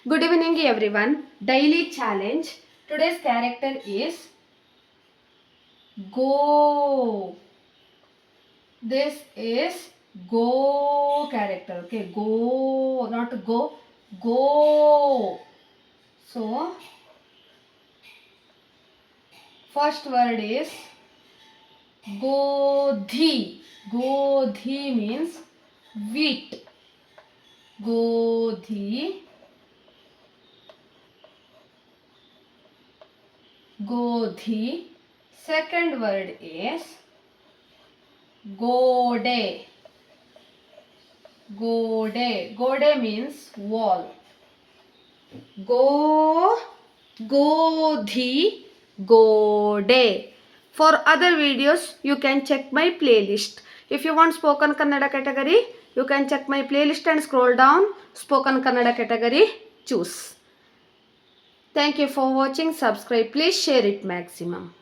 Good evening everyone. Daily challenge. Today's character is go. This is go character. Okay, go, not go. Go. So, first word is godhi. Godhi means wheat. Godhi. Godhi. Second word is gode. Gode. Gode means wall. Go. Godhi. Gode. For other videos, you can check my playlist. If you want spoken Kannada category, you can check my playlist and scroll down. Spoken Kannada category, choose. Thank you for watching. Subscribe. Please share it maximum.